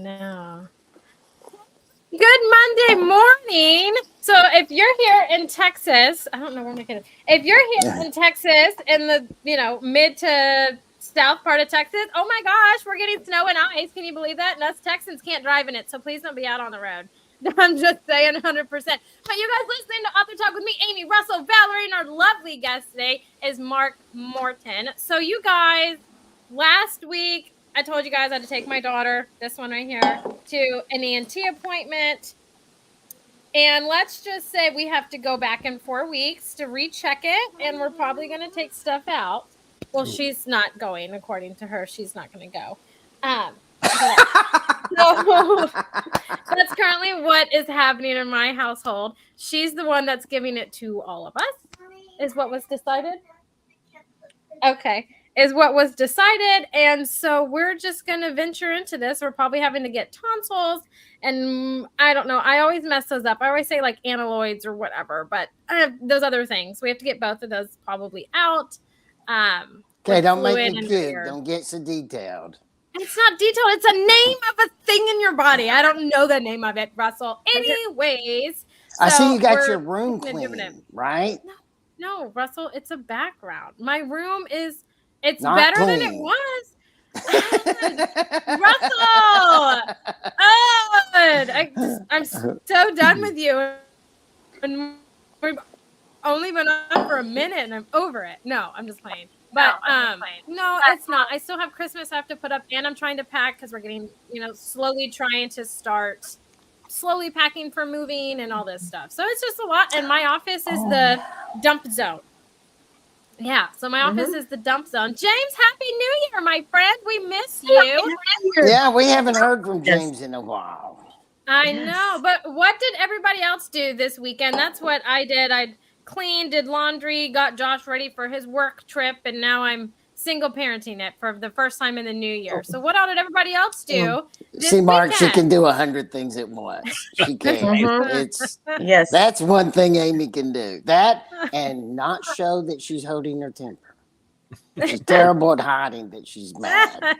know. Good Monday morning. So if you're here in Texas, I don't know where I'm going. If you're here in Texas, in the mid to south part of Texas, oh my gosh, we're getting snow and ice. Can you believe that? And us Texans can't drive in it, so please don't be out on the road. I'm just saying 100%. But you guys listening to Author Talk with me, Amy, Russell, Valerie, and our lovely guest today is Mark Morton. So you guys, last week, I told you guys I had to take my daughter, this one right here, to an ENT appointment. And let's just say we have to go back in 4 weeks to recheck it. And we're probably going to take stuff out. Well, she's not going, according to her. She's not going to go. So that's currently what is happening in my household. She's the one that's giving it to all of us, is what was decided. Okay. Is what was decided. And so we're just going to venture into this. We're probably having to get tonsils. And I don't know. I always mess those up. I always say like aneloids or whatever. But those other things. We have to get both of those probably out. Okay, don't make me cute. Don't get so detailed. It's not detailed. It's a name of a thing in your body. I don't know the name of it, Russell. Anyways. I see you got your room clean, right? No, Russell, it's a background. My room is... It's not better clean. than it was. Russell! I'm so done with you. And we've only been up for a minute and I'm over it. No, I'm just playing. But no, it's not. I still have Christmas I have to put up and I'm trying to pack because we're getting, slowly trying to start slowly packing for moving and all this stuff. So it's just a lot. And my office is the dump zone. Yeah, so my office is the dump zone. James, Happy New Year, my friend. We miss you. Yeah, we haven't heard from James in a while. I know, but what did everybody else do this weekend? That's what I did. I cleaned, did laundry, got Josh ready for his work trip, and now I'm single parenting it for the first time in the new year. So what all did everybody else do? See, Mark, she can do 100 things at once. She can. Yes. That's one thing Amy can do. That and not show that she's holding her temper. She's terrible at hiding that she's mad.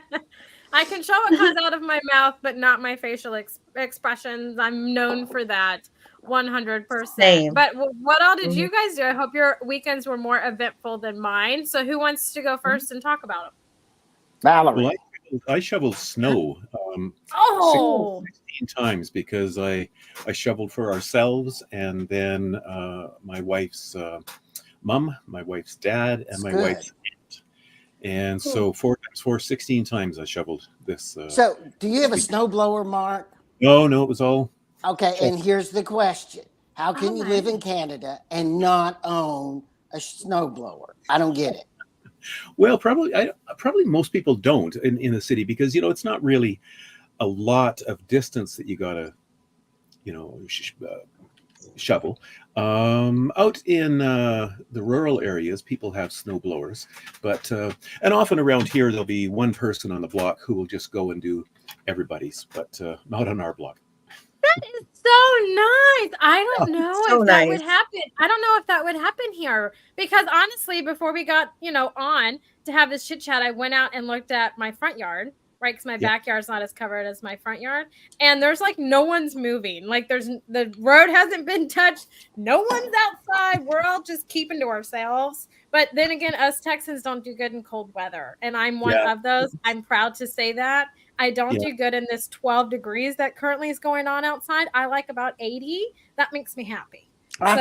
I can show what comes out of my mouth, but not my facial expressions. I'm known for that 100%. Same. But what all did you guys do? I hope your weekends were more eventful than mine. So who wants to go first and talk about them? Valerie. Well, I shoveled snow 16 times because I shoveled for ourselves and then my wife's mom, my wife's dad, and my wife's aunt. And so 4 times 4, 16 times I shoveled this. So do you have a snowblower, Mark? No, it was all. Okay, and here's the question. How can you live in Canada and not own a snowblower? I don't get it. Well, probably most people don't in the city because, it's not really a lot of distance that you got to, shovel. Out in the rural areas, people have snow blowers, but and often around here, there'll be one person on the block who will just go and do everybody's, but not on our block. That is so nice. I don't know if that would happen. I don't know if that would happen here because honestly, before we got, on to have this chit chat, I went out and looked at my front yard, right? Because my backyard's not as covered as my front yard. And there's like no one's moving. Like the road hasn't been touched. No one's outside. We're all just keeping to ourselves. But then again, us Texans don't do good in cold weather. And I'm one of those. I'm proud to say that. I don't do good in this 12 degrees that currently is going on outside. I like about 80. That makes me happy. I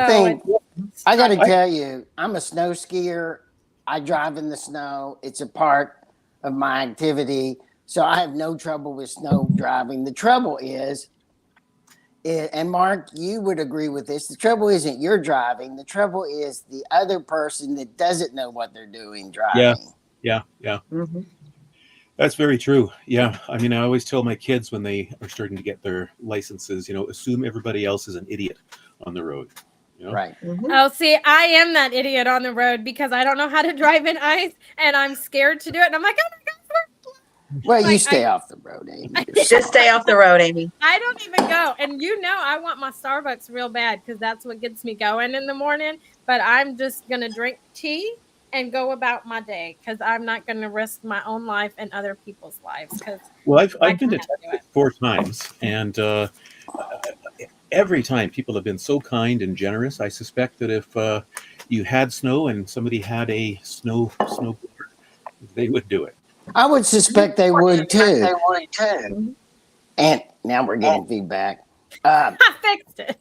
got to tell you, I'm a snow skier. I drive in the snow. It's a part of my activity. So I have no trouble with snow driving. The trouble is, and Mark, you would agree with this, the trouble isn't you're driving. The trouble is the other person that doesn't know what they're doing driving. Yeah. That's very true. Yeah. I mean, I always tell my kids when they are starting to get their licenses, assume everybody else is an idiot on the road. Right. Oh, see, I am that idiot on the road because I don't know how to drive in ice and I'm scared to do it. And I'm like, oh my God. Well, you stay off the road, Amy. Just stay off the road, Amy. I don't even go. And I want my Starbucks real bad because that's what gets me going in the morning. But I'm just going to drink tea and go about my day because I'm not going to risk my own life and other people's lives. Because I've been to Texas. 4 times, and every time people have been so kind and generous. I suspect that if you had snow and somebody had a snowboard, they would do it. I would suspect they would too. They would too. And now we're getting feedback. I fixed it.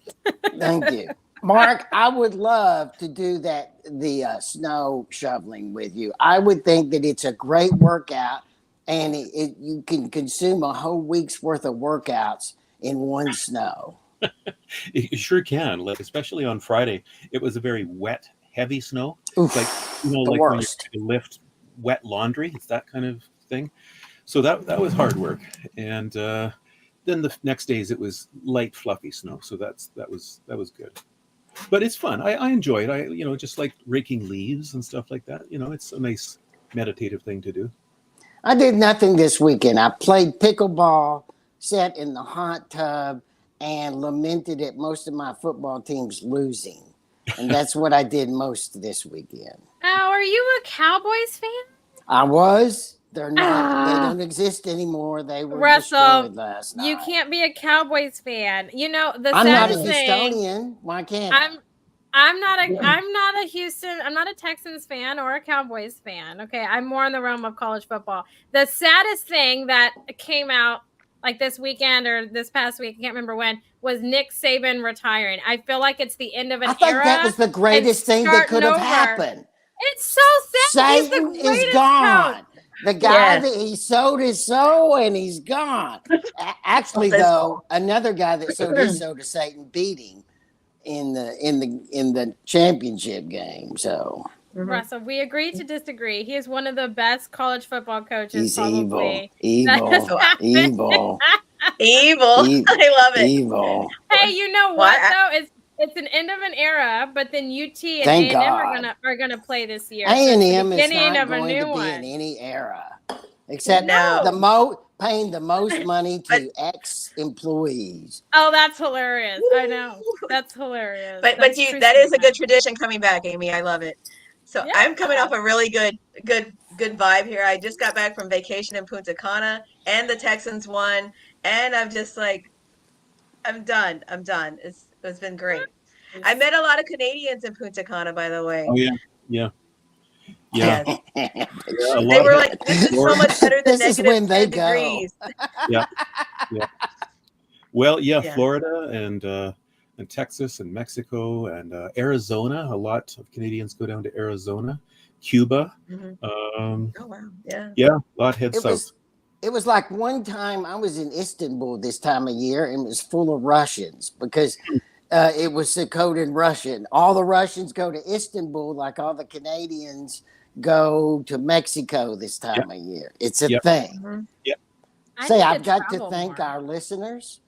Thank you. Mark, I would love to do the snow shoveling with you. I would think that it's a great workout, and you can consume a whole week's worth of workouts in one snow. You sure can, like especially on Friday. It was a very wet, heavy snow. Oof, Like the like worst. when you lift wet laundry. It's that kind of thing. So that was hard work. And then the next days it was light, fluffy snow. So that was good. But it's fun. I enjoy it. I just like raking leaves and stuff like that. It's a nice meditative thing to do. I did nothing this weekend. I played pickleball, sat in the hot tub, and lamented at most of my football teams losing. And that's what I did most this weekend. Oh, are you a Cowboys fan? I was. They're not. They don't exist anymore. They were Russell, destroyed last night. you can't be a Cowboys fan. The I'm not a saddest thing. Houstonian. Why can't I? I'm not a Texans fan or a Cowboys fan. Okay, I'm more in the realm of college football. The saddest thing that came out like this weekend or this past week, I can't remember when, was Nick Saban retiring. I feel like it's the end of an era. I think that was the greatest thing that could have happened. It's so sad. Satan is gone. Coach. The guy that he sowed his soul and he's gone. Actually, though, another guy that sowed his soul to Satan beat him in the championship game. So Russell, we agree to disagree. He is one of the best college football coaches. He's probably. evil. Evil. I love it. Evil. Hey, you know what though? It's an end of an era, but then UT and A&M are gonna play this year. A&M is beginning not of a going new to be one. in any era, except paying the most money to ex-employees. Oh, that's hilarious! I know that's hilarious. But that is a good tradition coming back, Amy. I love it. So Yeah. I'm coming off a really good vibe here. I just got back from vacation in Punta Cana, and the Texans won, and I'm just like, I'm done. It's been great. I met a lot of Canadians in Punta Cana, by the way. Oh yeah. Yes. They were like, "This is so much better than This is when negative they 10 go. degrees." Yeah. Well, Florida and Texas and Mexico and Arizona. A lot of Canadians go down to Arizona, Cuba. Oh wow! Yeah, a lot head south. It was like one time I was in Istanbul this time of year, and it was full of Russians because it was coded Russian. All the Russians go to Istanbul, like all the Canadians go to Mexico this time of year. It's a thing. I've got to thank our listeners.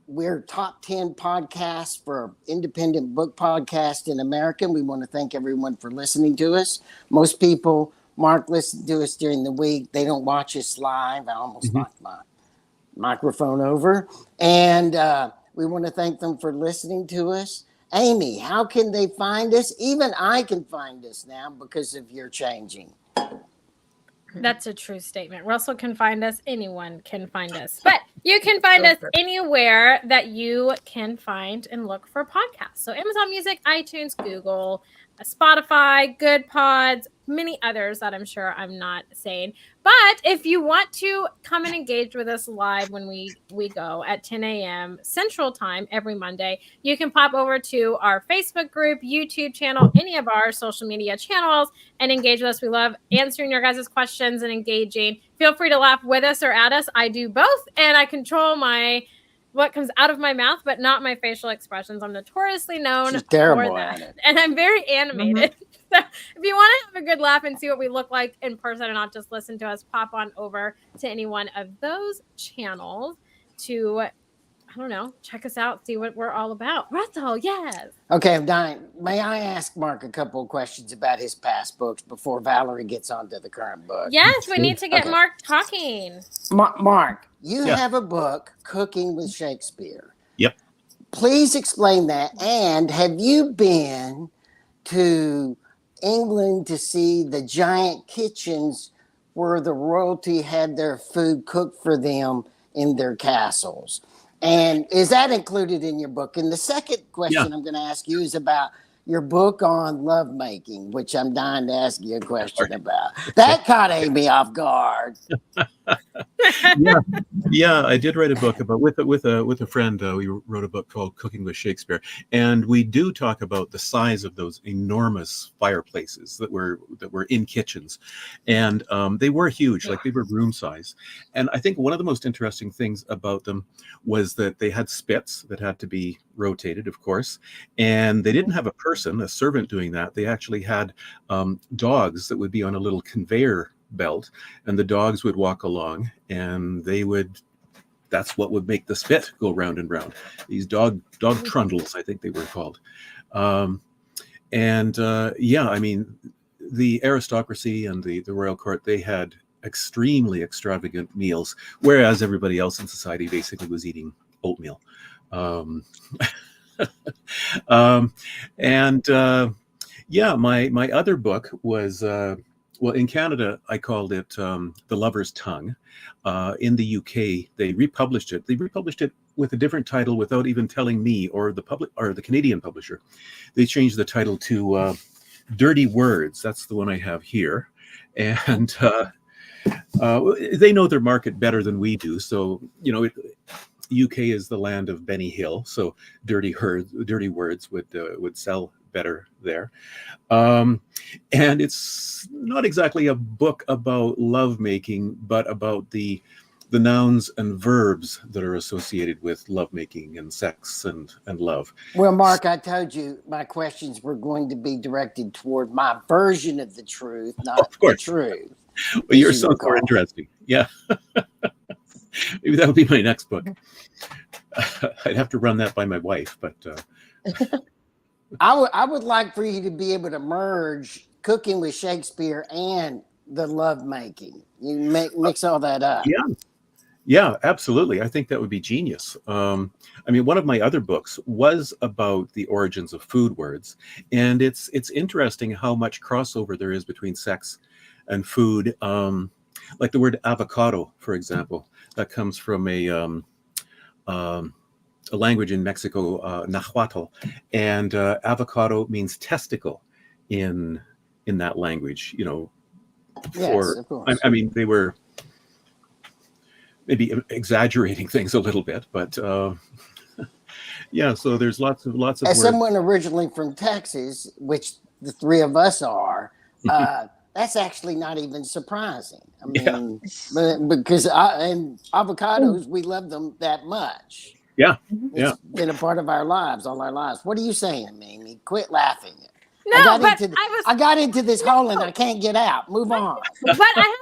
We're top 10 podcasts for independent book podcast in America. We want to thank everyone for listening to us. Most people, Mark, listen to us during the week. They don't watch us live. I almost knocked my microphone over. And we want to thank them for listening to us. Amy, how can they find us? Even I can find us now because of your changing. That's a true statement. Russell can find us. Anyone can find us. But you can find us anywhere that you can find and look for podcasts. So Amazon Music, iTunes, Google, Spotify, Good Pods, many others that I'm sure I'm not saying. But if you want to come and engage with us live when we go at 10 a.m. Central Time every Monday, you can pop over to our Facebook group, YouTube channel, any of our social media channels and engage with us. We love answering your guys' questions and engaging. Feel free to laugh with us or at us. I do both, and I control what comes out of my mouth, but not my facial expressions. I'm notoriously known She's terrible for that. at it. And I'm very animated. So if you want to have a good laugh and see what we look like in person and not just listen to us, pop on over to any one of those channels to, I don't know, check us out, see what we're all about. Russell, yes. Okay, I'm dying. May I ask Mark a couple of questions about his past books before Valerie gets on to the current book? Yes, we need to get Mark talking. Mark, you have a book, Cooking with Shakespeare. Yep. Please explain that. And have you been to England to see the giant kitchens where the royalty had their food cooked for them in their castles. And is that included in your book? And the second question I'm going to ask you is about your book on lovemaking, which I'm dying to ask you a question about. That caught Amy off guard. Yeah, I did write a book about with a friend. We wrote a book called Cooking with Shakespeare, and we do talk about the size of those enormous fireplaces that were in kitchens, and they were huge, like they were room size. And I think one of the most interesting things about them was that they had spits that had to be rotated, of course, and they didn't have a servant doing that. They actually had dogs that would be on a little conveyor belt, and the dogs would walk along, and that's what would make the spit go round and round. These dog trundles, I think they were called. I mean, the aristocracy and the royal court, they had extremely extravagant meals, whereas everybody else in society basically was eating oatmeal. My other book was in Canada, I called it The Lover's Tongue. In the UK, they republished it. They republished it with a different title without even telling me or the Canadian publisher. They changed the title to Dirty Words. That's the one I have here. And they know their market better than we do. So, UK is the land of Benny Hill. So Dirty Words would sell better there. And it's not exactly a book about lovemaking, but about the nouns and verbs that are associated with lovemaking and sex and love. Well, Mark, I told you my questions were going to be directed toward my version of the truth, not the truth. Well, yours sounds more interesting. Yeah. Maybe that'll be my next book. I'd have to run that by my wife, but I would like for you to be able to merge Cooking with Shakespeare and the lovemaking. You mix all that up. Yeah, absolutely. I think that would be genius. I mean, one of my other books was about the origins of food words, and it's interesting how much crossover there is between sex and food. Like the word avocado, for example, that comes from a language in Mexico, Nahuatl, and avocado means testicle in that language. Yes, of course. I mean, they were maybe exaggerating things a little bit, but so there's lots of As words. someone originally from Texas, which the three of us are, that's actually not even surprising. I mean, because avocados, we love them that much. It's been a part of our lives, all our lives. What are you saying, Amy? Quit laughing. No, I got into this hole and I can't get out. Move on. But I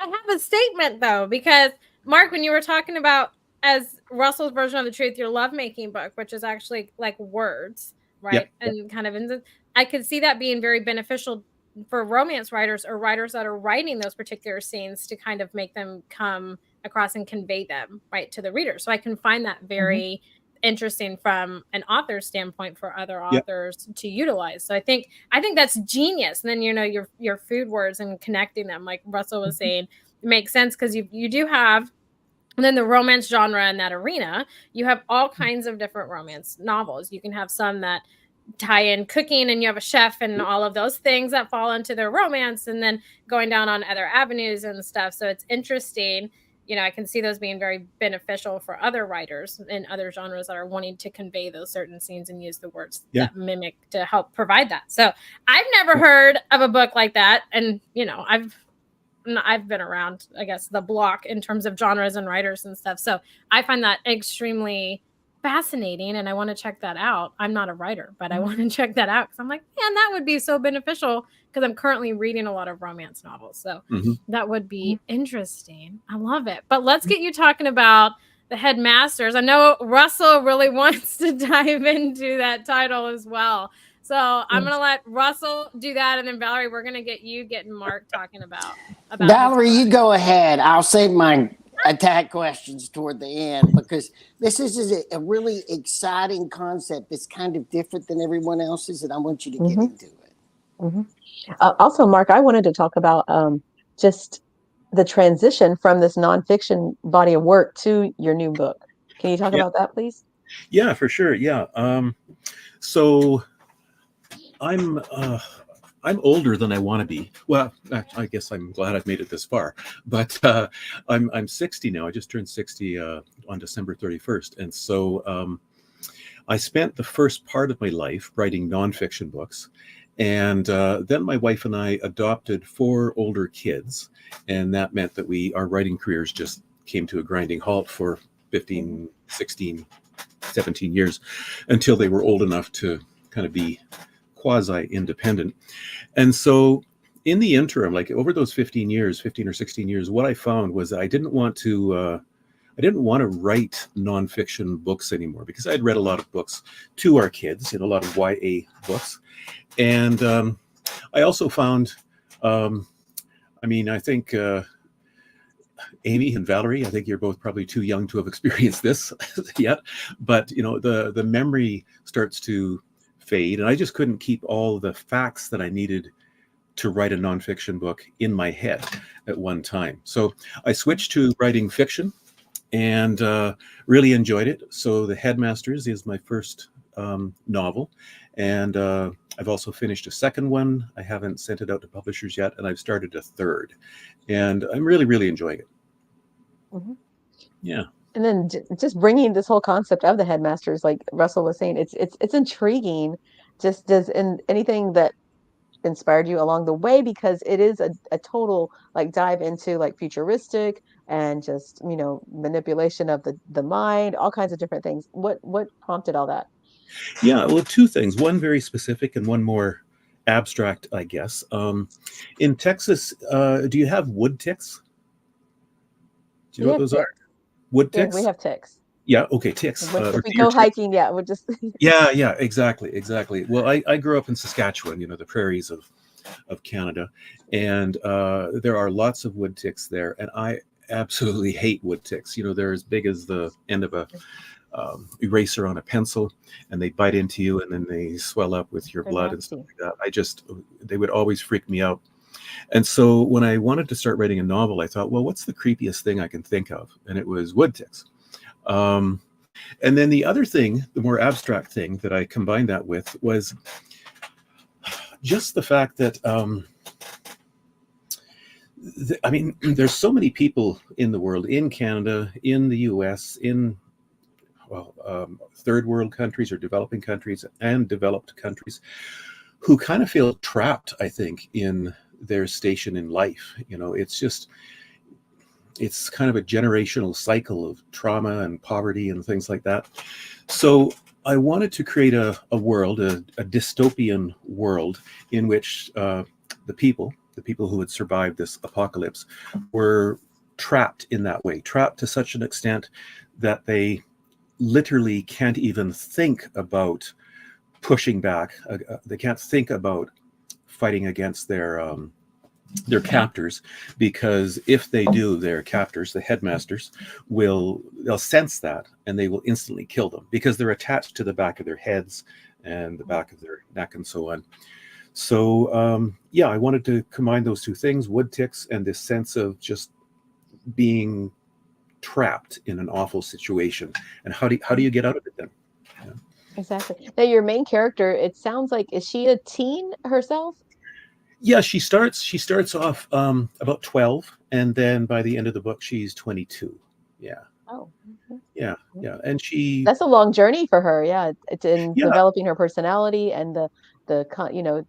have a statement though, because Mark, when you were talking about as Russell's version of the truth, your lovemaking book, which is actually like words, right? And kind of, I could see that being very beneficial for romance writers or writers that are writing those particular scenes to kind of make them come across and convey them right to the reader. So I can find that very interesting from an author's standpoint for other authors to utilize. So I think that's genius. And then, your food words and connecting them, like Russell was saying, makes sense because you do have, and then the romance genre in that arena, you have all kinds of different romance novels. You can have some that tie in cooking and you have a chef and all of those things that fall into their romance, and then going down on other avenues and stuff. So it's interesting. I can see those being very beneficial for other writers in other genres that are wanting to convey those certain scenes and use the words that mimic to help provide that. So I've never heard of a book like that. And, I've been around, I guess, the block in terms of genres and writers and stuff. So I find that extremely fascinating and I want to check that out. I'm not a writer, but I want to check that out because I'm like, man, that would be so beneficial because I'm currently reading a lot of romance novels. So that would be interesting. I love it. But let's get you talking about the Headmasters. I know Russell really wants to dive into that title as well. So I'm going to let Russell do that. And then Valerie, we're going to get Mark talking about Valerie, you go ahead. I'll save my attack questions toward the end because this is a really exciting concept. It's kind of different than everyone else's, and I want you to get into it. Also, Mark, I wanted to talk about just the transition from this nonfiction body of work to your new book. Can you talk about that, please? Yeah, for sure. Yeah. So I'm older than I want to be. Well, I guess I'm glad I've made it this far. But I'm 60 now. I just turned 60 on December 31st, and so I spent the first part of my life writing nonfiction books, and then my wife and I adopted 4 older kids, and that meant that our writing careers just came to a grinding halt for 15, 16, 17 years until they were old enough to kind of be quasi-independent. And so in the interim, like over those 15 or 16 years, what I found was that I didn't want to write nonfiction books anymore, because I'd read a lot of books to our kids, a lot of YA books. And I also found, I think Amy and Valerie, I think you're both probably too young to have experienced this yet, but the memory starts to fade, and I just couldn't keep all the facts that I needed to write a nonfiction book in my head at one time. So I switched to writing fiction, and really enjoyed it. So The Headmasters is my first novel, and I've also finished a second one. I haven't sent it out to publishers yet, and I've started a third, and I'm really, really enjoying it. Mm-hmm. Yeah. And then just bringing this whole concept of the Headmasters, like Russell was saying, it's intriguing. Just does anything that inspired you along the way, because it is a total like dive into like futuristic and just manipulation of the mind, all kinds of different things. What prompted all that? Yeah, well, 2 things, one very specific and one more abstract, I guess. In Texas, do you have wood ticks? Do you know what those are? Wood ticks? Yeah, we have ticks. Yeah, okay, ticks. If we go hiking, yeah, we're just yeah, exactly. Well, I grew up in Saskatchewan, the prairies of Canada, and there are lots of wood ticks there, and I absolutely hate wood ticks. They're as big as the end of a eraser on a pencil, and they bite into you, and then they swell up with your blood and stuff like that. They would always freak me out. And so when I wanted to start writing a novel, I thought, well, what's the creepiest thing I can think of? And it was wood ticks. And then the other thing, the more abstract thing that I combined that with, was just the fact that, there's so many people in the world, in Canada, in the US, in third world countries or developing countries and developed countries, who kind of feel trapped, I think, in their station in life. It's kind of a generational cycle of trauma and poverty and things like that. So I wanted to create a world, a dystopian world, in which the people who had survived this apocalypse were trapped in that way, trapped to such an extent that they literally can't even think about pushing back. They can't think about fighting against their captors, because if they do, their captors, the headmasters, they'll sense that, and they will instantly kill them, because they're attached to the back of their heads and the back of their neck and so on. So I wanted to combine those 2 things, wood ticks and this sense of just being trapped in an awful situation. And how do you get out of it then? Yeah. Exactly. Now, your main character, it sounds like, is she a teen herself? Yeah, she starts off about 12, and then by the end of the book, she's 22. Yeah. Oh. Yeah. And that's a long journey for her. Yeah. It's in developing her personality and the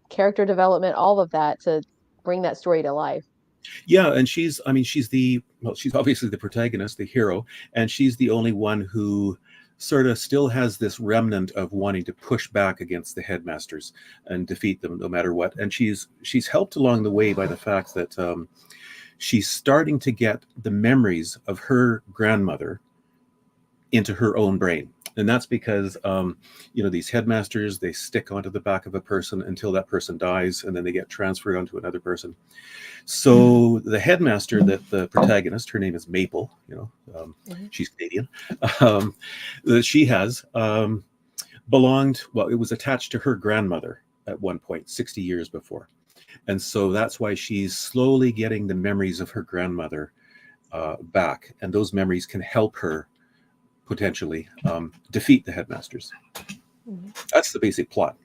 character development, all of that, to bring that story to life. Yeah, and she's obviously the protagonist, the hero, and she's the only one who sort of still has this remnant of wanting to push back against the headmasters and defeat them no matter what. And she's helped along the way by the fact that she's starting to get the memories of her grandmother into her own brain. And that's because, these headmasters, they stick onto the back of a person until that person dies, and then they get transferred onto another person. So the headmaster, that the protagonist, her name is Maple, she's Canadian, that she has belonged, it was attached to her grandmother at one point, 60 years before. And so that's why she's slowly getting the memories of her grandmother back. And those memories can help her potentially defeat the Headmasters. That's the basic plot.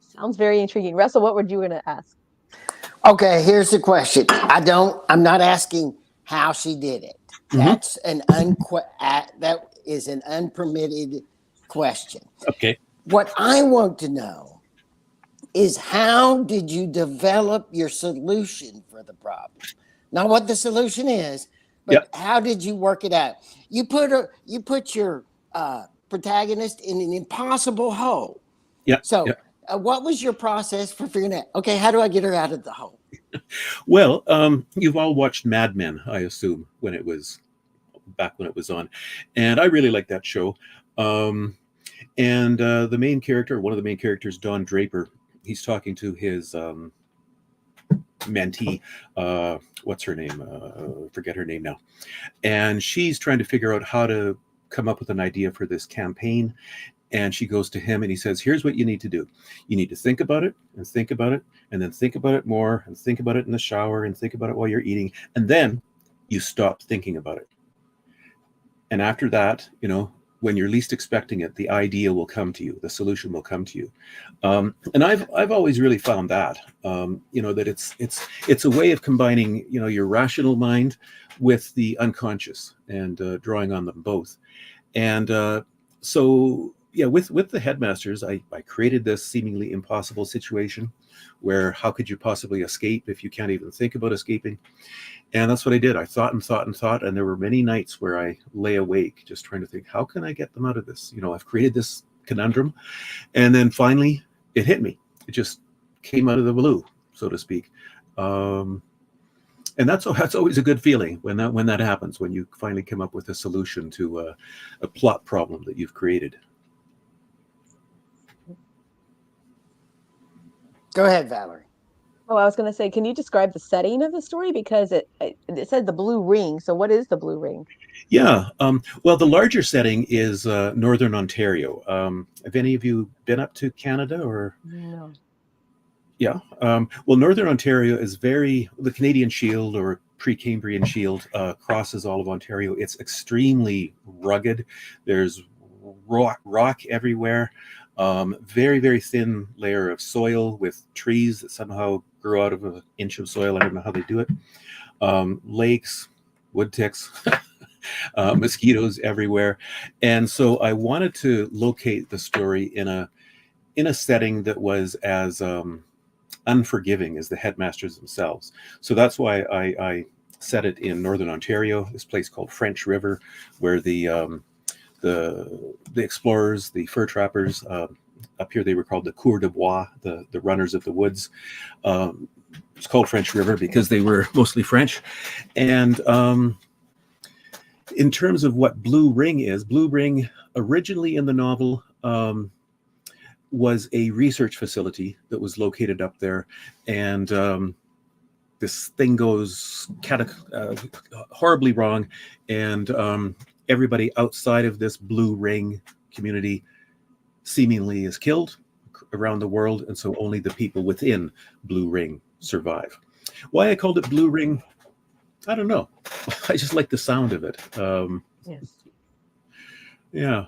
Sounds very intriguing. Russell, what were you going to ask? Okay, here's the question. I'm not asking how she did it. That's that is an unpermitted question. Okay. What I want to know is, how did you develop your solution for the problem? Not what the solution is, but how did you work it out? You put your protagonist in an impossible hole. Yeah. So what was your process for figuring out, okay, how do I get her out of the hole? Well, you've all watched Mad Men, I assume, when it was on. And I really like that show. And the main character, one of the main characters, Don Draper, he's talking to his mentee. What's her name? Forget her name now. And she's trying to figure out how to come up with an idea for this campaign. And she goes to him and he says, here's what you need to do. You need to think about it and think about it and then think about it more and think about it in the shower and think about it while you're eating. And then you stop thinking about it. And after that, you know, when you're least expecting it, the idea will come to you. The solution will come to you. And I've always really found that, you know, that it's a way of combining, you know, your rational mind with the unconscious and drawing on them both. And so, yeah, with the Headmasters, I created this seemingly impossible situation where how could you possibly escape if you can't even think about escaping? And that's what I did. I thought and thought and thought, and there were many nights where I lay awake just trying to think, how can I get them out of this? You know, I've created this conundrum. And then finally it hit me. It just came out of the blue, so to speak. And that's always a good feeling when that happens, when you finally come up with a solution to a plot problem that you've created. Go ahead, Valerie. Oh, I was going to say, can you describe the setting of the story? Because it said the blue ring. So what is the blue ring? Yeah. Well, the larger setting is Northern Ontario. Have any of you been up to Canada or? No. Yeah. Well, Northern Ontario is the Canadian Shield or Precambrian Shield crosses all of Ontario. It's extremely rugged. There's rock everywhere. Very, very thin layer of soil with trees that somehow grow out of an inch of soil. I don't know how they do it. Lakes, wood ticks, mosquitoes everywhere. And so I wanted to locate the story in a setting that was as unforgiving as the Headmasters themselves. So that's why I set it in Northern Ontario, this place called French River, where the explorers, the fur trappers, up here they were called the coureurs de bois, the runners of the woods. It's called French River because they were mostly French. And in terms of what Blue Ring is, Blue Ring originally in the novel was a research facility that was located up there. And this thing goes horribly wrong. And everybody outside of this Blue Ring community seemingly is killed around the world, and so only the people within Blue Ring survive. Why I called it Blue Ring, I don't know. I just like the sound of it. Yes. Yeah.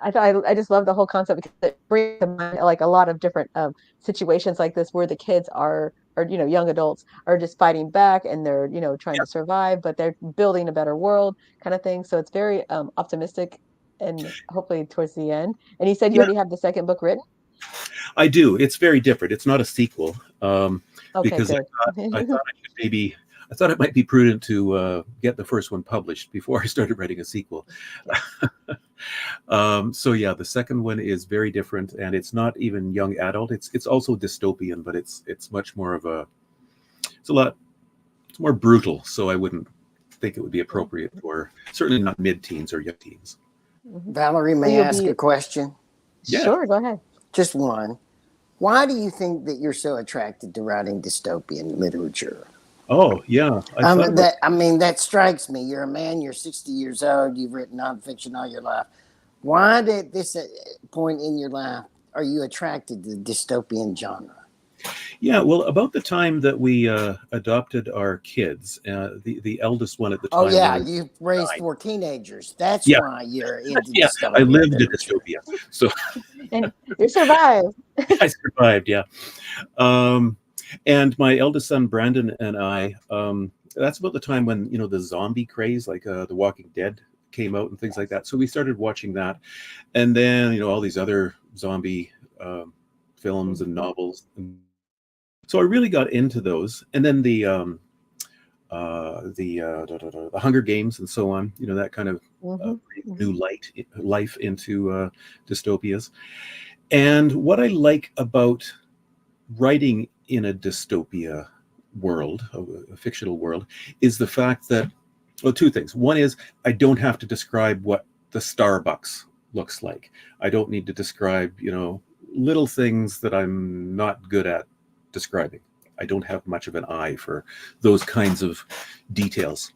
I just love the whole concept because it brings to mind like a lot of different situations like this where the kids are you know, young adults are just fighting back and they're, you know, trying to survive, but they're building a better world kind of thing. So it's very optimistic and hopefully towards the end. And you said you already have the second book written? I do. It's very different. It's not a sequel. Okay, because good. I thought it might be prudent to get the first one published before I started writing a sequel. So yeah, the second one is very different, and it's not even young adult. It's also dystopian, but it's much more of it's more brutal. So I wouldn't think it would be appropriate for, certainly not mid-teens or young teens. Valerie, may I ask a question? Yeah. Sure, go ahead. Just one. Why do you think that you're so attracted to writing dystopian literature? Oh, yeah. That strikes me. You're a man, you're 60 years old, you've written nonfiction all your life. Why did this point in your life are you attracted to the dystopian genre? Yeah, well, about the time that we adopted our kids, the eldest one at the time. Oh yeah, was you raised 9. 4 teenagers. That's Yeah. why you're into Yeah, dystopia. I lived in dystopia, so And you survived. I survived. Yeah, and my eldest son Brandon and I. That's about the time when the zombie craze, like The Walking Dead, came out and things like that. So we started watching that, and then all these other zombie films and novels. So I really got into those, and then the Hunger Games and so on. That kind of new life into dystopias. And what I like about writing in a dystopia world, a fictional world, is the fact that, well, 2 things. One is I don't have to describe what the Starbucks looks like. I don't need to describe, little things that I'm not good at describing. I don't have much of an eye for those kinds of details.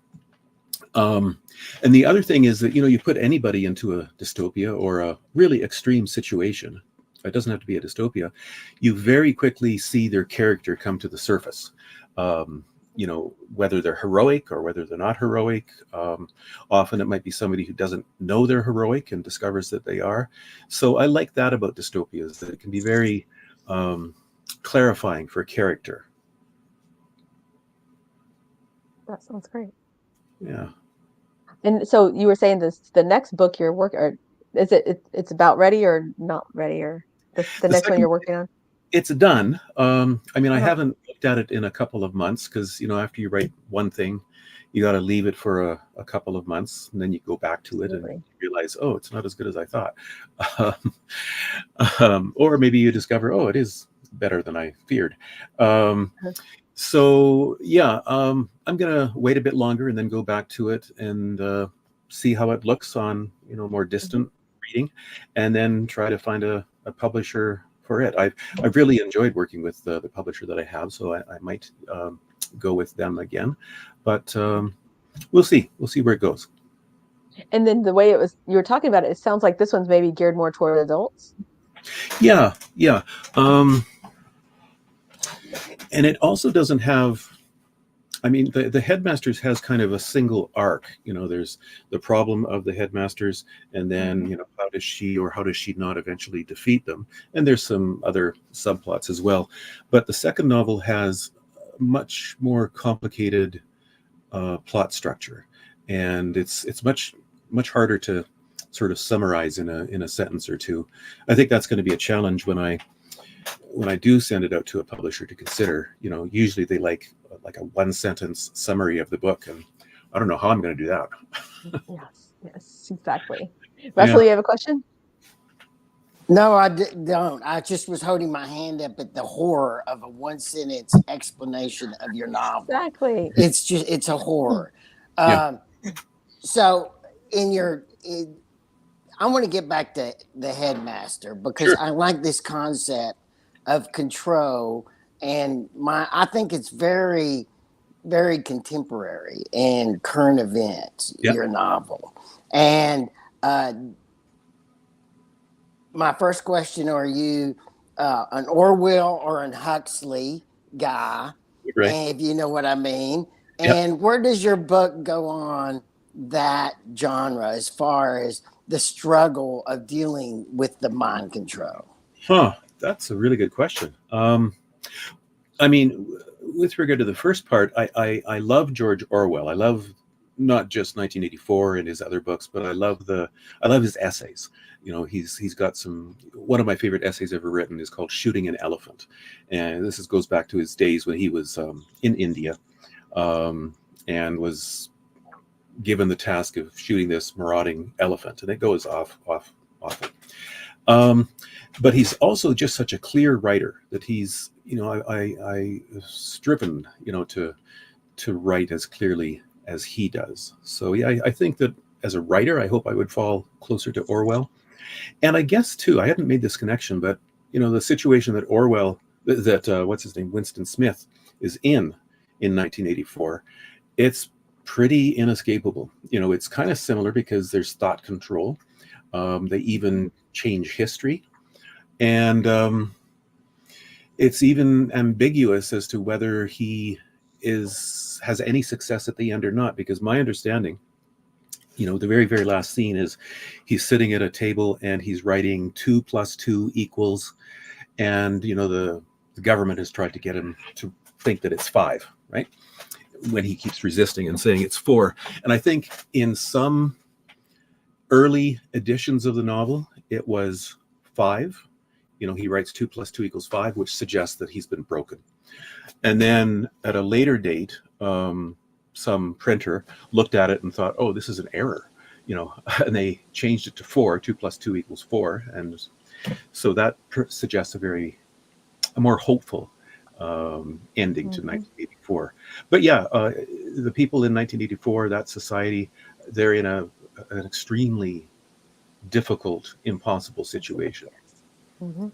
And the other thing is that, you put anybody into a dystopia or a really extreme situation. It doesn't have to be a dystopia. You very quickly see their character come to the surface. Whether they're heroic or whether they're not heroic. Often it might be somebody who doesn't know they're heroic and discovers that they are. So I like that about dystopias, that it can be very clarifying for character. That sounds great. Yeah. And so you were saying the next book you're working, is it's about ready or not ready, or the next one you're working on? It's done. I haven't looked at it in a couple of months because, after you write one thing, you got to leave it for a couple of months, and then you go back to it and realize, oh, it's not as good as I thought. Or maybe you discover, oh, it is better than I feared. So yeah, I'm gonna wait a bit longer and then go back to it and see how it looks on more distant reading, and then try to find a publisher for it. I've really enjoyed working with the publisher that I have, so I might go with them again, but we'll see where it goes. And then the way you were talking about it sounds like this one's maybe geared more toward adults. Yeah. And it also doesn't have, the Headmasters has kind of a single arc. There's the problem of the Headmasters, and then, how does she or how does she not eventually defeat them? And there's some other subplots as well. But the second novel has much more complicated plot structure, and it's much harder to sort of summarize in a sentence or two. I think that's going to be a challenge when I do send it out to a publisher to consider. Usually they like a 1-sentence summary of the book, and I don't know how I'm going to do that. Yes, exactly. Russell, you have a question? No, I don't. I just was holding my hand up at the horror of a 1-sentence explanation of your novel. Exactly. It's a horror. Yeah. So I want to get back to the Headmaster, because I like this concept of control, and I think it's very, very contemporary and current events. Your novel, and my first question: are you an Orwell or an Huxley guy? Right. And if you know what I mean. And where does your book go on that genre as far as the struggle of dealing with the mind control? That's a really good question. With regard to the first part, I love George Orwell. I love not just 1984 and his other books, but I love his essays. He's got one of my favorite essays ever written is called Shooting an Elephant. And this goes back to his days when he was in India and was given the task of shooting this marauding elephant, and it goes off often. But he's also just such a clear writer that he's, I striven, to write as clearly as he does. So yeah, I think that as a writer, I hope I would fall closer to Orwell. And I guess too, I hadn't made this connection, but the situation that what's his name, Winston Smith is in 1984, it's pretty inescapable. It's kind of similar because there's thought control. They even change history. And it's even ambiguous as to whether he has any success at the end or not, because my understanding, the very, very last scene is he's sitting at a table and he's writing 2 + 2 =, and the government has tried to get him to think that it's 5, right? When he keeps resisting and saying it's 4. And I think in some early editions of the novel, it was 5. He writes 2 + 2 = 5, which suggests that he's been broken. And then at a later date, some printer looked at it and thought, oh, this is an error, and they changed it to 4. 2 + 2 = 4. And so that suggests a more hopeful ending to 1984. But yeah, the people in 1984, that society, they're in an extremely difficult, impossible situation. Mm-hmm.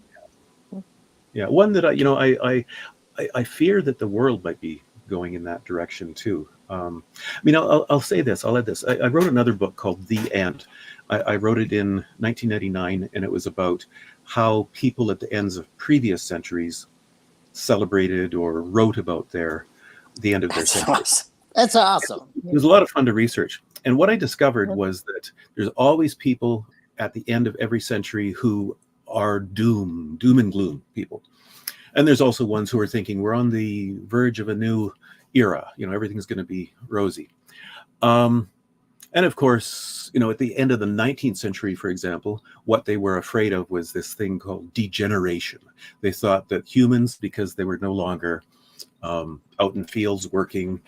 Yeah, one that I fear that the world might be going in that direction too. I'll say this. I'll add this. I wrote another book called The End. I wrote it in 1999, and it was about how people at the ends of previous centuries celebrated or wrote about the end of their century. Awesome. That's awesome. It was a lot of fun to research. And what I discovered was that there's always people at the end of every century who are doom and gloom people. And there's also ones who are thinking we're on the verge of a new era. Everything's going to be rosy. And of course, at the end of the 19th century, for example, what they were afraid of was this thing called degeneration. They thought that humans, because they were no longer out in fields working,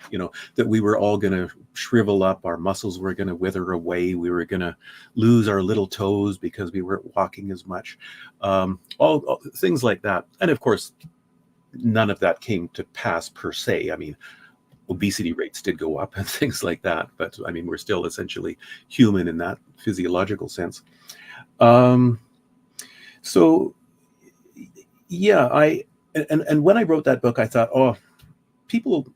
that we were all going to shrivel up, our muscles were going to wither away, we were going to lose our little toes because we weren't walking as much, all things like that. And of course, none of that came to pass per se. Obesity rates did go up and things like that, but we're still essentially human in that physiological sense. So yeah, and when I wrote that book, I thought, oh, people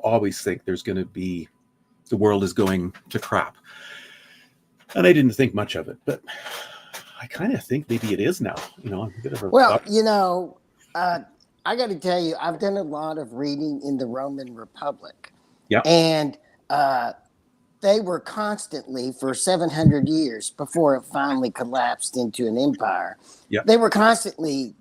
always think there's going to be, the world is going to crap, and I didn't think much of it, but I kind of think maybe it is now. I'm a bit of a I got to tell you, I've done a lot of reading in the Roman Republic. Yeah. And they were constantly, for 700 years before it finally collapsed into an empire, they were constantly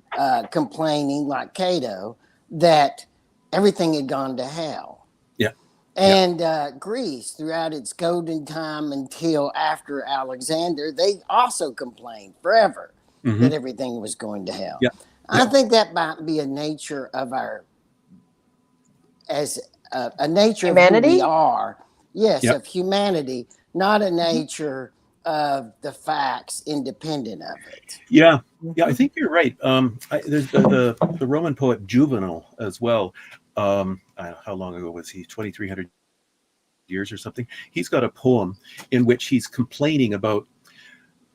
complaining, like Cato, that everything had gone to hell. Yeah. And Greece, throughout its golden time until after Alexander, they also complained forever that everything was going to hell. Yeah. I think that might be a nature of a nature Humanity? of who we are. Yes, Yep. of humanity, not a nature of the facts independent of it. Yeah, I think you're right. There's the Roman poet Juvenal as well. I don't know, how long ago was he? 2,300 years or something. He's got a poem in which he's complaining about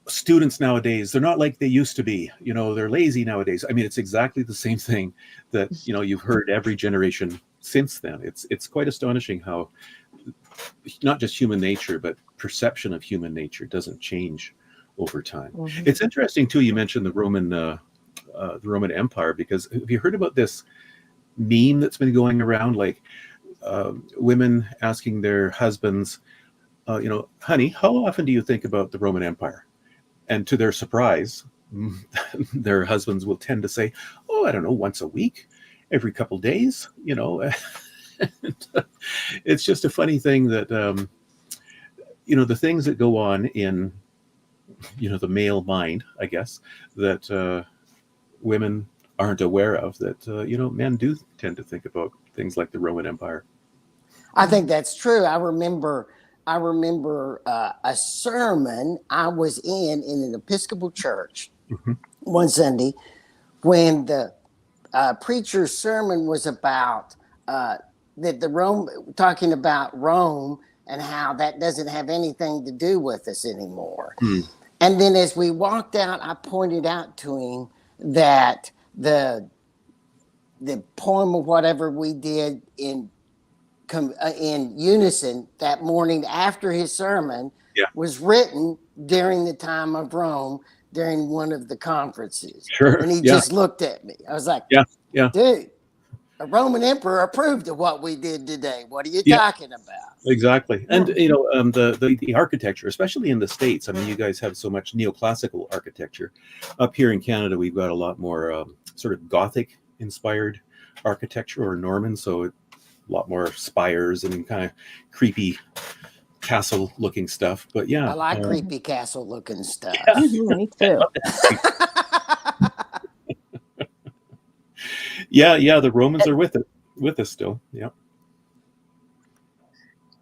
students nowadays. They're not like they used to be. They're lazy nowadays. It's exactly the same thing that you've heard every generation since then. It's quite astonishing how not just human nature, but perception of human nature doesn't change over time. It's interesting too. You mentioned the Roman Empire, because have you heard about this meme that's been going around, like women asking their husbands, honey, how often do you think about the Roman Empire? And to their surprise, their husbands will tend to say, oh, I don't know, once a week, every couple days, It's just a funny thing that, the things that go on in, the male mind, I guess, that women aren't aware of, that, men do tend to think about things like the Roman Empire. I think that's true. I remember a sermon I was in an Episcopal church one Sunday, when the preacher's sermon was about talking about Rome and how that doesn't have anything to do with us anymore. And then as we walked out, I pointed out to him that the poem or whatever we did in unison that morning after his sermon was written during the time of Rome, during one of the conferences. Sure. And he Yeah. just looked at me. I was like, Yeah. dude, a Roman emperor approved of what we did today. What are you Yeah. talking about? Exactly. And, the architecture, especially in the States, I mean, you guys have so much neoclassical architecture. Up here in Canada, we've got a lot more sort of Gothic inspired architecture, or Norman. So a lot more spires and kind of creepy castle looking stuff. But yeah. I like creepy castle looking stuff. Me too. Yeah. The Romans are with us still. Yeah.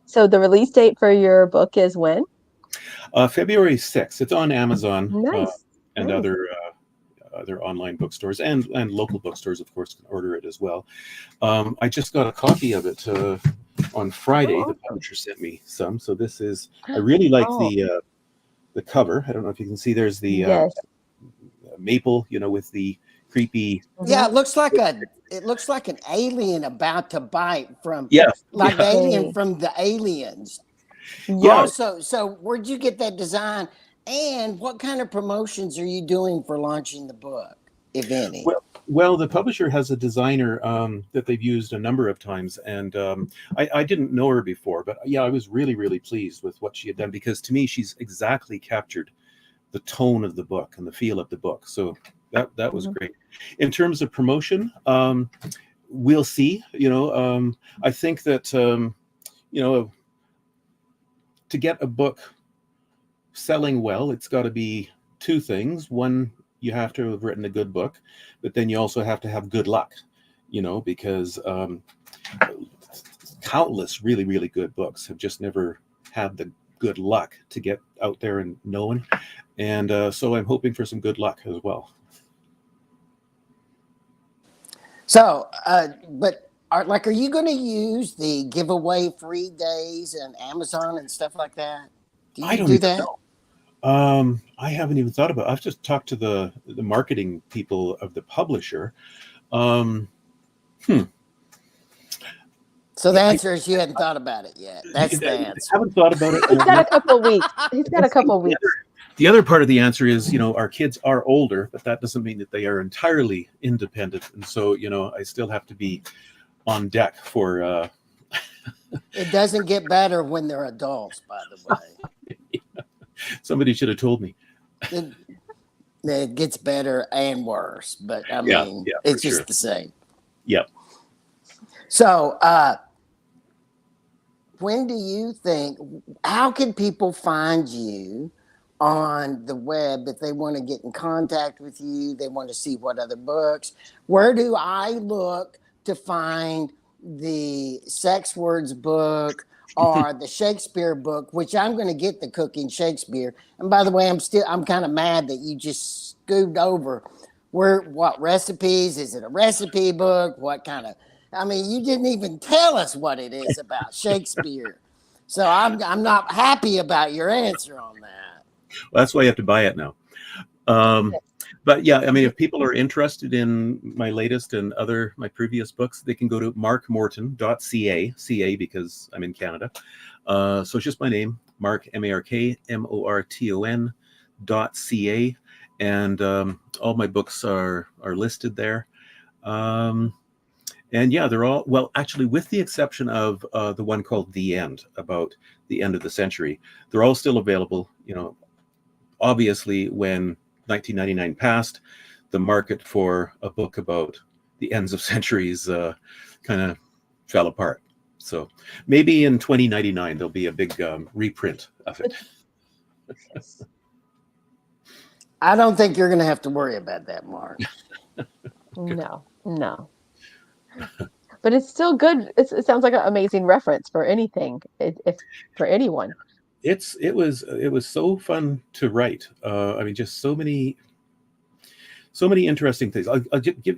So the release date for your book is when? February 6th. It's on Amazon. Nice. And Nice. other online bookstores and local bookstores, of course, can order it as well. I just got a copy of it on Friday. The publisher sent me some. So this is, I really like the cover. I don't know if you can see, there's the maple, with the creepy. Yeah, it looks like an alien about to bite from Yeah. like the alien from the Aliens. Yeah. Also, so where'd you get that design? And what kind of promotions are you doing for launching the book, if any? Well, the publisher has a designer that they've used a number of times, and I didn't know her before, but yeah, I was really, really pleased with what she had done, because to me, she's exactly captured the tone of the book and the feel of the book. So that was great. In terms of promotion, we'll see. I think that to get a book selling well, it's got to be two things. One, you have to have written a good book, but then you also have to have good luck, because countless really, really good books have just never had the good luck to get out there and known. And so I'm hoping for some good luck as well. So, but are you going to use the giveaway free days and Amazon and stuff like that? Do you do that? Know. I haven't even thought about it. I've just talked to the marketing people of the publisher. So the answer is you hadn't thought about it yet. That's the answer. I haven't thought about it. He's got a couple of weeks. He's got a couple of weeks. The other part of the answer is, our kids are older, but that doesn't mean that they are entirely independent. And so, I still have to be on deck for... It doesn't get better when they're adults, by the way. Somebody should have told me. It gets better and worse, but I mean, it's just the same. Yep. So, when do you think, how can people find you on the web if they want to get in contact with you, they want to see what other books? Where do I look to find the sex words book or the Shakespeare book, which I'm going to get the Cooking Shakespeare? And by the way, I'm kind of mad that you just scooped over what recipes? Is it a recipe book? You didn't even tell us what it is about Shakespeare. So I'm not happy about your answer on that. Well, that's why you have to buy it now. But yeah, if people are interested in my latest and my previous books, they can go to markmorton.ca, CA because I'm in Canada. So it's just my name, Mark, MarkMorton.ca. And all my books are listed there. And yeah, they're all, well, actually, with the exception of the one called The End, about the end of the century, they're all still available. Obviously, when 1999 passed, the market for a book about the ends of centuries kind of fell apart. So maybe in 2099, there'll be a big reprint of it. I don't think you're going to have to worry about that, Mark. No. But it's still good. It sounds like an amazing reference for anything, if for anyone. It was so fun to write. Just so many interesting things.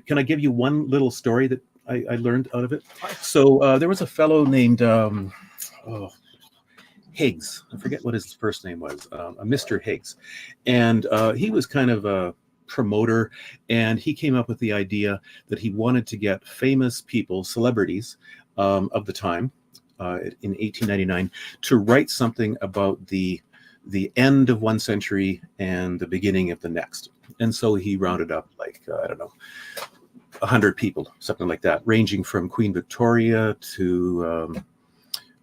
Can I give you one little story that I learned out of it? So there was a fellow named Higgs. I forget what his first name was. Mr. Higgs, and he was kind of a promoter, and he came up with the idea that he wanted to get famous people, celebrities of the time, in 1899, to write something about the the end of one century and the beginning of the next. And so he rounded up like, I don't know, 100 people, something like that, ranging from Queen Victoria to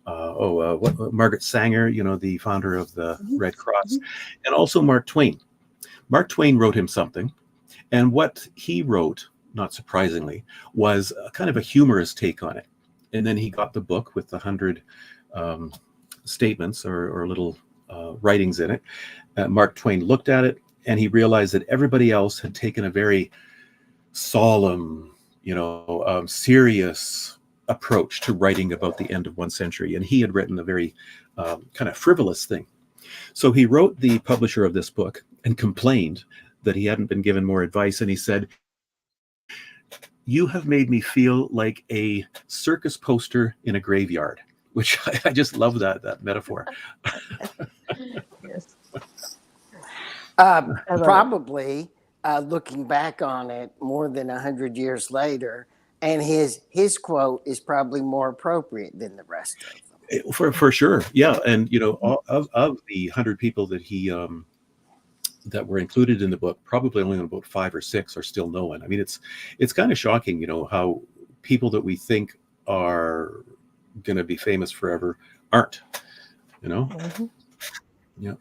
Margaret Sanger, the founder of the Red Cross, and also Mark Twain. Mark Twain wrote him something, and what he wrote, not surprisingly, was a kind of a humorous take on it. And then he got the book with the 100 statements or little writings in it. Mark Twain looked at it, and he realized that everybody else had taken a very solemn, serious approach to writing about the end of one century, and he had written a very kind of frivolous thing. So he wrote the publisher of this book and complained that he hadn't been given more advice, and he said, "You have made me feel like a circus poster in a graveyard," which I just love that metaphor. Yes. Probably looking back on it more than 100 years later, and his quote is probably more appropriate than the rest of them. For sure, yeah. And of the 100 people that he that were included in the book, probably only about 5 or 6 are still known. I mean, it's kind of shocking, how people that we think are going to be famous forever aren't. Yeah.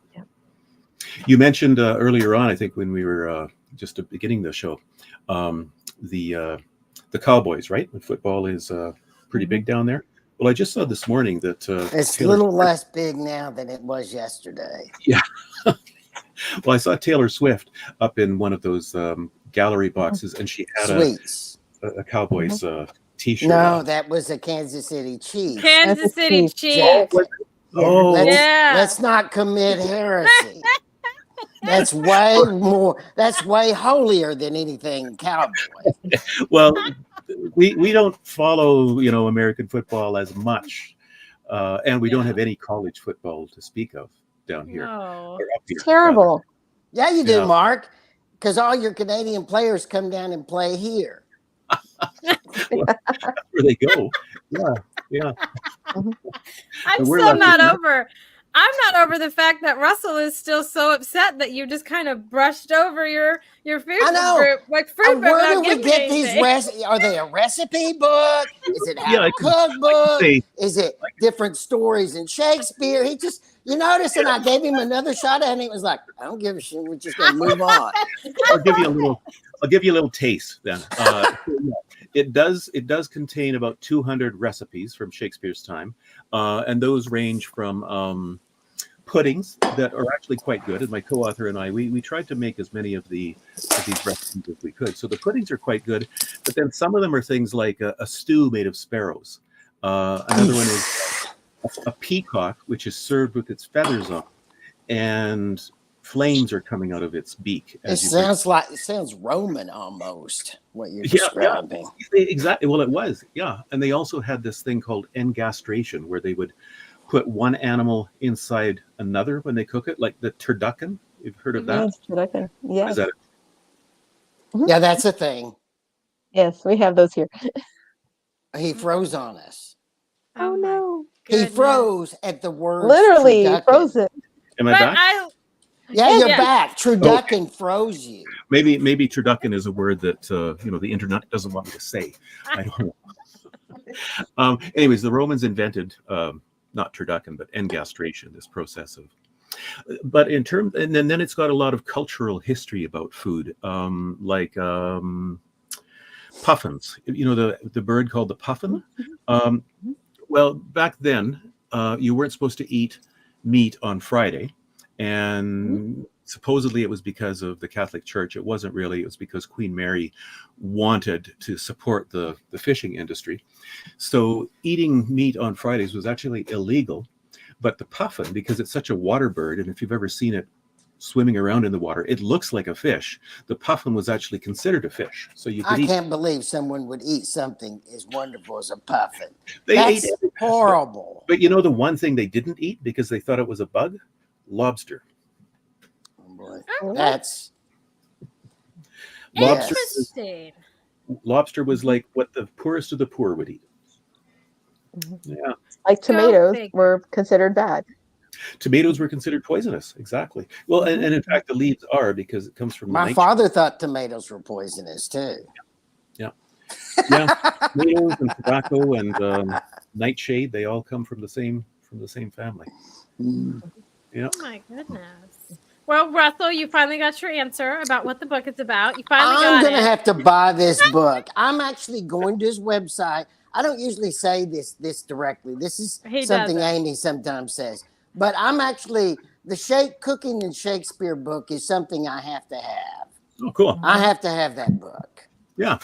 You mentioned earlier on, I think when we were just beginning the show, the Cowboys, right? The football is pretty big down there. Well, I just saw this morning that it's a little less big now than it was yesterday. Yeah. Well, I saw Taylor Swift up in one of those gallery boxes, and she had a Cowboys T-shirt. No, that was a Kansas City Chiefs. Kansas City Chiefs. Let's not commit heresy. That's way more. That's way holier than anything Cowboy. Well, we don't follow American football as much, and we don't have any college football to speak of down here. No. It's terrible. Yeah, you do, Mark, because all your Canadian players come down and play here. Well, that's where they go. Yeah. I'm still not over. I'm not over the fact that Russell is still so upset that you just kind of brushed over your Facebook group, like fruit. Where do we get these recipes? Are they a recipe book? Is it a cookbook? Is it different stories in Shakespeare? He just, you notice, and I gave him another shot, and he was like, "I don't give a shit. We're just gonna move on." I'll give you a little taste then. It does contain about 200 recipes from Shakespeare's time, and those range from puddings that are actually quite good. And my co-author and I, we tried to make as many of these recipes as we could. So the puddings are quite good, but then some of them are things like a stew made of sparrows. Another one is a peacock, which is served with its feathers on, and flames are coming out of its beak. It sounds Roman almost, what you're describing. Yeah, exactly. Well, it was, yeah. And they also had this thing called engastration, where they would put one animal inside another when they cook it, like the turducken. You've heard of that? Yes, turducken. Yeah. Is that it? Yeah, that's a thing. Yes, we have those here. He froze on us. Oh no. He froze at the word. Literally frozen. Am I back? Yeah, you're back. Turducken froze you. Maybe turducken is a word that the internet doesn't want me to say. I don't know. Anyways, the Romans invented not turducken, but engastration, this process of. But and then it's got a lot of cultural history about food, like puffins. The bird called the puffin. Well, back then, you weren't supposed to eat meat on Friday. And supposedly it was because of the Catholic Church. It wasn't really. It was because Queen Mary wanted to support the fishing industry. So eating meat on Fridays was actually illegal. But the puffin, because it's such a water bird, and if you've ever seen it swimming around in the water, it looks like a fish. The puffin was actually considered a fish. So you could can't believe someone would eat something as wonderful as a puffin. That's horrible. But the one thing they didn't eat because they thought it was a bug? Lobster. Oh boy. That's interesting. Lobster was like what the poorest of the poor would eat. Yeah. Like tomatoes were considered bad. Tomatoes were considered poisonous. Exactly. Well, and in fact, the leaves are, because it comes from the My nightshade. father thought tomatoes were poisonous too. Yeah. Tomatoes and tobacco and nightshade, they all come from the same family. Yeah. Oh my goodness. Well, Russell, you finally got your answer about what the book is about. You finally got I'm going to it. have to buy this book. I'm actually going to his website. I don't usually say this directly. This is He something doesn't. Amy sometimes says. But I'm actually, Cooking and Shakespeare book is something I have to have. Oh, cool. I have to have that book. Yeah.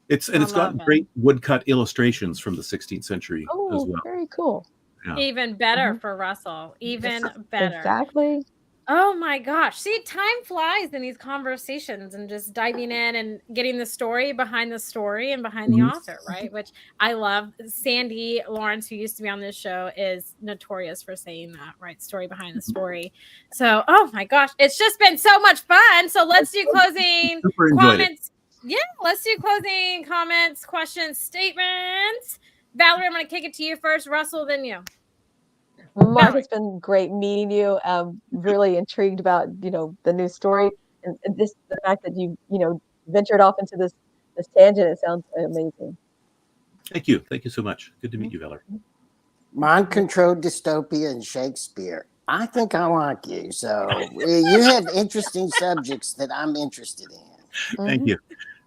It's got great woodcut illustrations from the 16th century as Oh, well. very cool. Yeah. Even better for Russell. Even better. Exactly. Oh my gosh. See, time flies in these conversations and just diving in and getting the story behind the story and behind the author, right? Which I love. Sandy Lawrence, who used to be on this show, is notorious for saying that, right? Story behind the story. So, oh my gosh, it's just been so much fun. So let's do closing Super enjoyed comments. Yeah, let's do closing comments, questions, statements. Valerie, I'm going to kick it to you first. Russell, then you. Mark, it's been great meeting you. Really intrigued about, the new story and the fact that you ventured off into this tangent. It sounds amazing. Thank you so much. Good to meet you, Valerie. Mind-controlled dystopia and Shakespeare. I think I like you. So you have interesting subjects that I'm interested in. Thank you.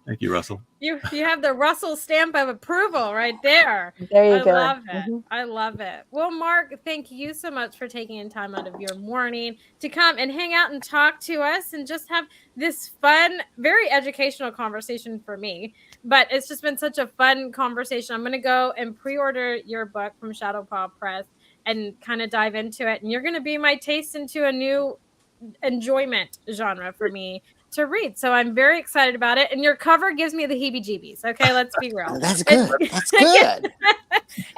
Thank you, Russell. You have the Russell stamp of approval right there. There you go. I love it. I love it. Well, Mark, thank you so much for taking time out of your morning to come and hang out and talk to us and just have this fun, very educational conversation for me. But it's just been such a fun conversation. I'm going to go and pre-order your book from Shadow Paw Press and kind of dive into it. And you're going to be my taste into a new enjoyment genre for me to read. So I'm very excited about it. And your cover gives me the heebie-jeebies. Okay, let's be real. That's good. That's good.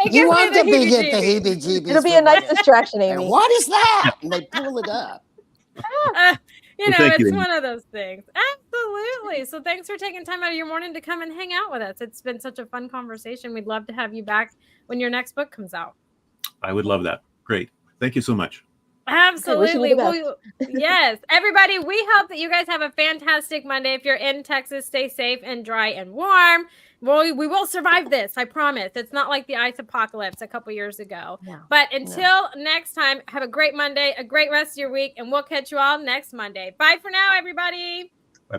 You want to be get the heebie-jeebies. It'll be a nice distraction, Amy. And what is that? And they pull it up. It's one of those things. Absolutely. So thanks for taking time out of your morning to come and hang out with us. It's been such a fun conversation. We'd love to have you back when your next book comes out. I would love that. Great. Thank you so much. Absolutely. Yes. Everybody, we hope that you guys have a fantastic Monday. If you're in Texas, stay safe and dry and warm. We will survive this. I promise. It's not like the ice apocalypse a couple years ago. No, but until next time, have a great Monday, a great rest of your week, and we'll catch you all next Monday. Bye for now, everybody.